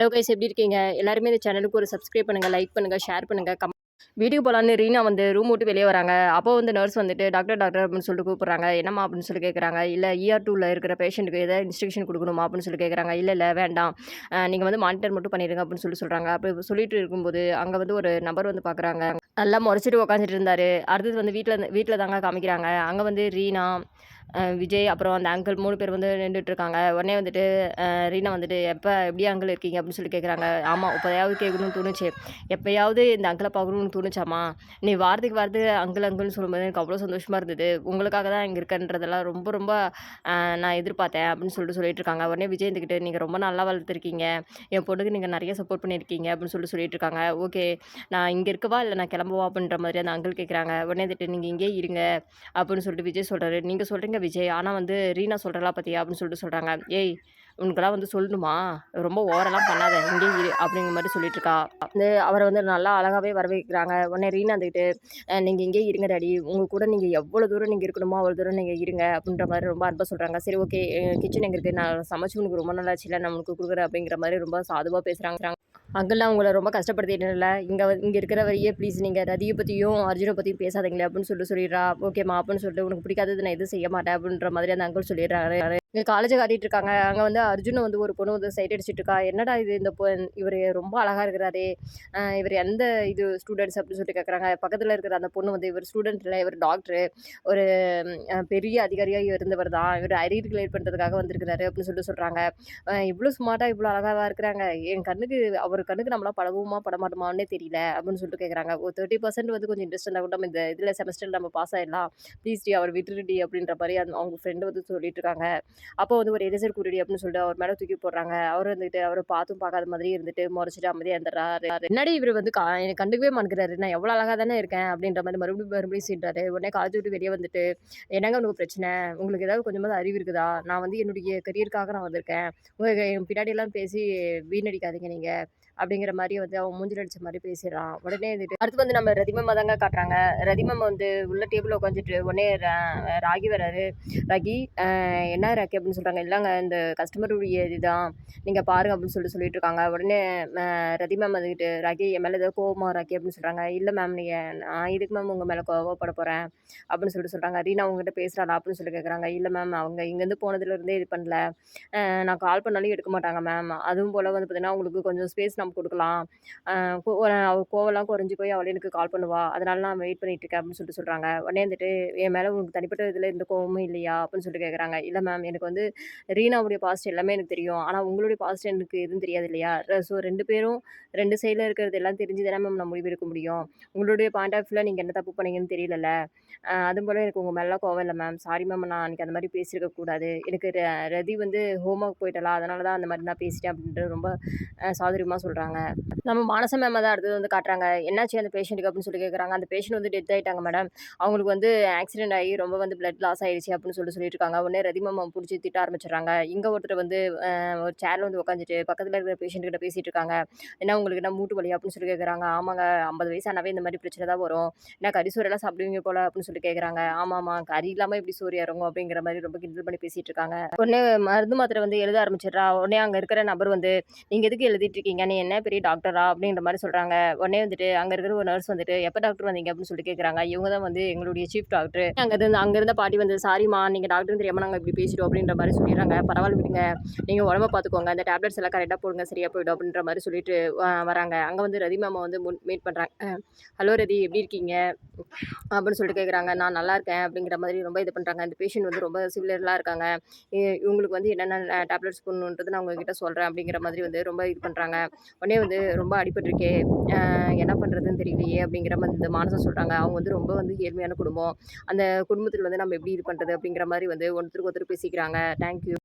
Hello guys எப்படி இருக்கீங்க? எல்லாருமே இந்த சேனலுக்கு ஒரு சப்ஸ்கிரைப் பண்ணுங்க, லைக் பண்ணுங்க, ஷேர் பண்ணுங்க. வீட்டுக்கு போலான்னு ரீனா வந்து ரூம் விட்டு வெளியே வராங்க. அப்போ வந்து நர்ஸ் வந்துட்டு டாக்டர் டாக்டர் அப்படின்னு சொல்லிட்டு கூப்பிடுறாங்க. என்னம்மா அப்படின்னு சொல்லி கேட்குறாங்க. இல்லை ER2ல இருக்கிற பேஷண்ட்டுக்கு ஏதாவது இன்ஸ்ட்ரக்ஷன் கொடுக்கணுமா அப்படின்னு சொல்லி கேட்குறாங்க. இல்லை இல்லை வேண்டாம், நீங்கள் வந்து மானிட்டர் மட்டும் பண்ணிடுங்க அப்படின்னு சொல்கிறாங்க. அப்படி சொல்லிட்டு இருக்கும்போது அங்கே வந்து ஒரு நபர் வந்து பார்க்குறாங்க. நல்லா முறைச்சிட்டு உட்காந்துட்டு இருந்தாரு. அடுத்தது வந்து வீட்டில் தாங்க காமிக்கிறாங்க. அங்கே வந்து ரீனா, விஜய் அப்புறம் அந்த அங்கிள் 3 பேர் வந்து நின்றுட்டு இருக்காங்க. உடனே வந்துட்டு ரீனா வந்துட்டு எப்படி அங்கிள் இருக்கீங்க அப்படின்னு சொல்லி கேட்குறாங்க. ஆமாம், இப்போயாவது கேட்கணும்னு தோணுச்சு. எப்பயாவது இந்த அங்கிளை பார்க்கணும்னு தோணுச்சாம்மா? நீ வாரத்துக்கு அங்கிள் அங்கிள்னு சொல்லும்போது எனக்கு அவ்வளோ சந்தோஷமாக இருந்தது. உங்களுக்காக தான் இங்கே இருக்கன்றதெல்லாம் ரொம்ப ரொம்ப நான் எதிர்பார்த்தேன் அப்படின்னு சொல்லிட்டு இருக்காங்க. உடனே விஜய் இருந்துக்கிட்டு நீங்கள் ரொம்ப நல்லா வளர்த்துருக்கீங்க, என் பொண்ணுக்கு நீங்கள் நிறைய சப்போர்ட் பண்ணியிருக்கீங்க அப்படின்னு சொல்லிட்டு இருக்காங்க. ஓகே, நான் இங்கே இருக்கவா இல்லை நான் கிளம்பவா அப்படின்ற மாதிரி அந்த அங்கிள் கேட்குறாங்க. உடனே வந்துட்டு நீங்கள் இங்கேயே இருங்க அப்படின்னு சொல்லிட்டு விஜய் சொல்கிறாரு. நீங்கள் சொல்கிறீங்க விஜய், ஆனால் வந்து ரீனா சொல்கிறலாம் பார்த்தியா அப்படின்னு சொல்கிறாங்க. ஏய், உனக்கெல்லாம் வந்து சொல்லணுமா? ரொம்ப ஓவரெல்லாம் பண்ணாத, இங்கே இரு அப்படிங்கிற மாதிரி சொல்லிட்டு இருக்கா. வந்து அவரை வந்து நல்லா அழகாகவே வரவேற்கிறாங்க. உடனே ரீனா வந்துக்கிட்டு நீங்கள் இங்கே இருங்க டாடி, உங்கள் கூட நீங்கள் எவ்வளோ தூரம் நீங்கள் இருக்கணுமோ அவ்வளோ தூரம் நீங்கள் இருங்க அப்படின்ற மாதிரி ரொம்ப அன்பாக சொல்கிறாங்க. சரி ஓகே, கிச்சன் எங்கே இருக்குது, நான் சமைச்சு உனக்கு ரொம்ப நல்லா இல்லை, நான் உனக்கு கொடுக்குறேன் அப்படிங்கிற மாதிரி ரொம்ப சாதுவாக பேசுகிறாங்க. அங்கெல்லாம் உங்களை ரொம்ப கஷ்டப்படுத்திட்டேன்ல, இங்கே இருக்கிற வரையே ப்ளீஸ் நீங்கள் ரதியை பற்றியும் அர்ஜுனை பற்றியும் பேசாதீங்களே அப்படின்னு சொல்லிடுறா. ஓகேம்மா அப்படின்னு சொல்லிட்டு உனக்கு பிடிக்காதது நான் எதுவும் செய்ய மாட்டேன் அப்படின்ற மாதிரி அந்த அங்கிள் சொல்லிடுறாரு. இங்கே காலேஜை காட்டிகிட்டு இருக்காங்க. அங்கே வந்து அர்ஜுனை வந்து ஒரு பொண்ணு வந்து சைட் அடிச்சிட்டு இருக்கா. என்னடா இது, இந்த இவர் ரொம்ப அழகாக இருக்கிறாரே, இவர் எந்த இது ஸ்டூடெண்ட்ஸ் அப்படின்னு சொல்லிட்டு கேட்குறாங்க. பக்கத்தில் இருக்கிற அந்த பொண்ணு வந்து இவர் ஸ்டூடெண்ட் இல்லை, இவர் டாக்டரு, ஒரு பெரிய அதிகாரியாக இருந்தவர் தான், இவர் அரியர் கிளியர் பண்ணுறதுக்காக வந்திருக்கிறாரு அப்படின்னு சொல்கிறாங்க. இவ்வளோ ஸ்மார்ட்டாக இவ்வளோ அழகாக இருக்கிறாங்க, என் கண்ணுக்கு அவர் கண்ணுக்கு நம்மளாம் படவுமா படமாட்டோமான்னே தெரியல அப்படின்னு சொல்லிட்டு கேட்குறாங்க. ஒரு 30% வந்து கொஞ்சம் இன்ட்ரெஸ்ட் இருந்தால் கூட நம்ம இந்த இதில் செமஸ்டரில் நம்ம பாஸ் ஆகிடலாம், ப்ளீஸ் டி அவர் விட்டுருடி அப்படின்ற மாதிரி அவங்க ஃப்ரெண்டு வந்து சொல்லிட்டு இருக்காங்க. அப்போ வந்து ஒரு எரேசர் குருடி அப்படின்னு சொல்லிட்டு அவர் மேலே தூக்கி போடுறாங்க. அவர் வந்துட்டு அவரை பார்த்தும் பார்க்காத மாதிரி இருந்துட்டு முறைச்சிட்டு அமைதியாக இருந்துடுறாரு. என்னடி இவர் வந்து எனக்கு கண்டுக்கவே மாட்டேங்கிறாரு, நான் எவ்வளோ அழகாக தானே இருக்கேன் அப்படின்ற மாதிரி மறுபடியும் சீன்றாரு. உடனே காலேஜ் விட்டு வெளியே வந்துட்டு, என்னங்க உனக்கு பிரச்சனை, உங்களுக்கு ஏதாவது கொஞ்சமாவது அறிவு இருக்குதா, நான் வந்து என்னுடைய கரியருக்காக நான் வந்திருக்கேன், என் பின்னாடியெல்லாம் பேசி வீணடிக்காதீங்க நீங்கள் அப்படிங்கிற மாதிரி வந்து அவன் மூஞ்சில் அடிச்ச மாதிரி பேசிடுறான். உடனே வந்துட்டு அடுத்து வந்து நம்ம ரதிமம்மா தாங்க காட்டுறாங்க. ரதிமம்மா வந்து உள்ள டேபிள் உட்காந்துட்டு உடனே ராகி வராரு. ராகி, என்ன ராக்கி அப்படின்னு சொல்கிறாங்க. இல்லைங்க, இந்த கஸ்டமருடைய இதுதான், நீங்கள் பாருங்க அப்படின்னு சொல்லிட்டு இருக்காங்க. உடனே ரதி மேம் வந்துக்கிட்டு, ராக்கி என் மேலே ஏதாவது கோவமா ராக்கி அப்படின்னு சொல்கிறாங்க. இல்லை மேம், நான் இதுக்கு மேம் உங்கள் மேலே கோவப்பட போகிறேன் அப்படின்னு சொல்கிறாங்க. ரீனா அவங்ககிட்ட பேசுகிறாளா அப்படின்னு சொல்லி கேட்குறாங்க. இல்லை மேம், அவங்க இங்கேருந்து போனதுலேருந்தே இது பண்ணல, நான் கால் பண்ணாலும் எடுக்க மாட்டாங்க மேம். அதுவும் போல் வந்து பார்த்தீங்கன்னா அவங்களுக்கு கொஞ்சம் ஸ்பேஸ் நம்ம கொடுக்கலாம், அவள் கோவம்லாம் குறைஞ்சி போய் அவளே எனக்கு கால் பண்ணுவா, அதனால நான் வெயிட் பண்ணிட்டு இருக்கேன் அப்படின்னு சொல்கிறாங்க. உடனே வந்துட்டு, என் மேலே உங்களுக்கு தனிப்பட்ட இதில் எந்த கோவமும் இல்லையா அப்படின்னு சொல்லிட்டு கேட்குறாங்க. இல்லை மேம், எனக்கு வந்து ரீனாவுடைய பாஸ்ட் எல்லாமே எனக்கு தெரியும், ஆனால் உங்களுடைய பாஸ்ட் எனக்கு எதுவும் தெரியாது இல்லையா, ஸோ 2 பேரும் 2 சைடில் இருக்கிறது எல்லாம் தெரிஞ்சு தானே மேம் நான் முடிவு எடுக்க முடியும், உங்களுடைய பாயிண்ட் ஆஃப் வியூவில் நீங்கள் என்ன தப்பு பண்ணீங்கன்னு தெரியலல்ல, அதுவும் போல் எனக்கு உங்கள் மேலாம் கோவம் இல்லை மேம், சாரி மேம், நான் அன்றைக்கி அந்த மாதிரி பேசியிருக்க கூடாது, எனக்கு ரதி வந்து ஹோம் ஒர்க் போயிட்டலாம், அதனால தான் அந்த மாதிரி நான் பேசிட்டேன் அப்படின்ட்டு ரொம்ப சாதுரியமாக சொல்கிறாங்க. நம்ம மானச மேம் தான் அடுத்தது வந்து காட்டுறாங்க. என்னாச்சு அந்த பேஷண்ட்டுக்கு அப்படின்னு சொல்லி கேட்குறாங்க. அந்த பேஷண்ட் வந்து டெத் ஆகிட்டாங்க மேடம், அவங்களுக்கு வந்து ஆக்சிடென்ட் ஆகி ரொம்ப வந்து பிளட் லாஸ் ஆகிடுச்சு அப்படின்னு சொல்லிட்டு இருக்காங்க. உடனே ரதி மேம் பிடிச்சி திட்ட ஆரம்பிச்சிடுறாங்க. இங்கே ஒருத்தர் வந்து ஒரு சேரில் வந்து உட்காந்துட்டு பக்கத்தில் இருக்கிற பேஷண்ட் கிட்ட பேசிகிட்டு இருக்காங்க. என்ன உங்களுக்கு என்ன மூட்டு வலி அப்படின்னு சொல்லி கேட்குறாங்க. ஆமாங்க, 50 வயசானவே இந்த மாதிரி பிரச்சனை தான் வரும், என்ன கறிசோரெல்லாம் சாப்பிடுவீங்க போல அப்படின்னு சொல்லி கேட்குறாங்க. ஆமாம்மா, கறி இல்லாமல் எப்படி சோறு இறங்கும் அப்படிங்கிற மாதிரி ரொம்ப கிண்டல் பண்ணி பேசிகிட்டு இருக்காங்க. உடனே மருந்து மாத்திரை வந்து எழுத ஆரம்பிச்சிடுறா. உடனே அங்கே இருக்கிற நபர் வந்து, நீங்கள் எதுக்கு எழுதிட்டு இருக்கீங்க, நீ என்ன பெரிய டாக்டரா அப்படின்ற மாதிரி சொல்கிறாங்க. உடனே வந்துட்டு அங்கே இருக்கிற ஒரு நர்ஸ் வந்துட்டு, எப்போ டாக்டர் வந்தீங்க அப்படின்னு சொல்லி கேட்குறாங்க. இவங்க தான் வந்து எங்களுடைய சீஃப் டாக்டர். அங்கே இருந்த பாட்டி வந்து, சாரிம்மா நீங்கள் டாக்டர் தெரியாமல் நாங்கள் இப்படி பேசிட்டோம் அப்படின்ற மாதிரி சொல்லிடுறாங்க. பரவாயில்ல விடுங்க, நீங்கள் உடம்ப பார்த்துக்கோங்க, அந்த டேப்லெட்ஸ் எல்லாம் கரெக்டாக போடுங்க, சரியாக போய்டும் அப்படின்ற மாதிரி சொல்லிட்டு வராங்க. அங்கே வந்து ரதி மேம் வந்து மீட் பண்ணுறாங்க. ஹலோ ரதி, எப்படி இருக்கீங்க அப்படின்னு சொல்லிட்டு கேட்குறாங்க. நான் நல்லா இருக்கேன் அப்படிங்கிற மாதிரி ரொம்ப இது பண்ணுறாங்க. இந்த பேஷண்ட் வந்து ரொம்ப சிவியர்லாம் இருக்காங்க, இவங்களுக்கு வந்து என்னென்ன டேப்லெட்ஸ் போடணுன்றது நான் உங்ககிட்ட சொல்கிறேன் அப்படிங்கிற மாதிரி வந்து ரொம்ப இது பண்ணுறாங்க. உடனே வந்து ரொம்ப அடிபட்டிருக்கே, என்ன பண்ணுறதுன்னு தெரியலையே அப்படிங்கிற மாதிரி இந்த மானசம் சொல்கிறாங்க. அவங்க வந்து ரொம்ப வந்து ஏழ்மையான குடும்பம், அந்த குடும்பத்தில் வந்து நம்ம எப்படி இது பண்ணுறது அப்படிங்கிற மாதிரி வந்து ஒருத்தருக்கு ஒருத்தர் பேசிக்கிறாங்க. தேங்க்யூ.